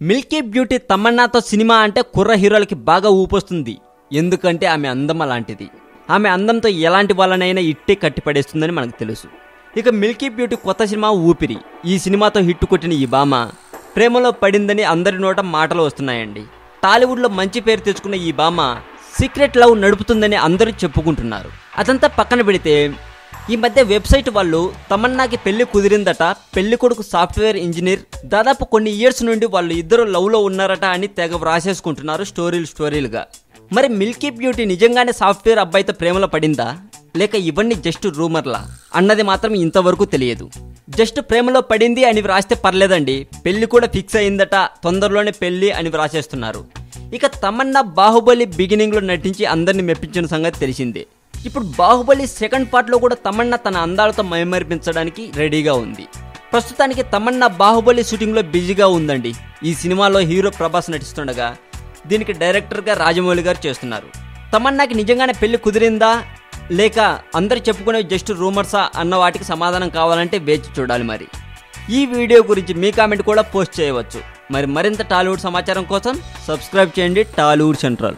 Milky beauty తమన్నాతో cinema అంటే కుర్ర హీరోలకి బాగా ఊపొస్తుంది. ఎందుకంటే ఆమె అందం అలాంటిది. ఆమె అందంతో ఎలాంటి వాళ్ళనైనా ఇట్టే కట్టిపడేస్తుందని మనకు తెలుసు. ఇక మిల్కీ బ్యూటీ కొత్త సినిమా ఊపిరి. ఈ సినిమాతో హిట్ కొట్టిన ఈ భామ ప్రేమలో పడిందని అందరి నోట మాటలు వస్తున్నాయండి. టాలీవుడ్లో మంచి పేరు తెచ్చుకున్న ఈ భామ సీక్రెట్ లవ్ నడుపుతుందని అందరూ చెప్పుకుంటున్నారు. అదంతా పక్కన పెడితే ఈ మధ్య వెబ్సైట్ వాళ్ళు తమన్నాకి పెళ్లి కుదిరిందట, పెళ్లి కొడుకు సాఫ్ట్వేర్ ఇంజనీర్, దాదాపు కొన్ని ఇయర్స్ నుండి వాళ్ళు ఇద్దరు లవ్లో ఉన్నారట అని తెగ వ్రాసేసుకుంటున్నారు స్టోరీలుగా. మరి మిల్కీ బ్యూటీ నిజంగానే సాఫ్ట్వేర్ అబ్బాయితో ప్రేమలో పడిందా, లేక ఇవన్నీ జస్ట్ రూమర్లా అన్నది మాత్రం ఇంతవరకు తెలియదు. జస్ట్ ప్రేమలో పడింది అని వ్రాస్తే పర్లేదండి, పెళ్లి కూడా ఫిక్స్ అయిందట, తొందరలోనే పెళ్లి అని వ్రాసేస్తున్నారు. ఇక తమన్నా బాహుబలి బిగినింగ్లో నటించి అందరిని మెప్పించిన సంగతి తెలిసిందే. ఇప్పుడు బాహుబలి సెకండ్ పార్ట్లో కూడా తమన్నా తన అందాలతో మైమరిపించడానికి రెడీగా ఉంది. ప్రస్తుతానికి తమన్నా బాహుబలి షూటింగ్లో బిజీగా ఉందండి. ఈ సినిమాలో హీరో ప్రభాస్ నటిస్తుండగా దీనికి డైరెక్టర్గా రాజమౌళి గారు చేస్తున్నారు. తమన్నాకి నిజంగానే పెళ్లి కుదిరిందా, లేక అందరు చెప్పుకునే జస్ట్ రూమర్సా అన్న వాటికి సమాధానం కావాలంటే వేచి చూడాలి. మరి ఈ వీడియో గురించి మీ కామెంట్ కూడా పోస్ట్ చేయవచ్చు. మరింత టాలీవుడ్ సమాచారం కోసం సబ్స్క్రైబ్ చేయండి టాలీవుడ్ సెంట్రల్.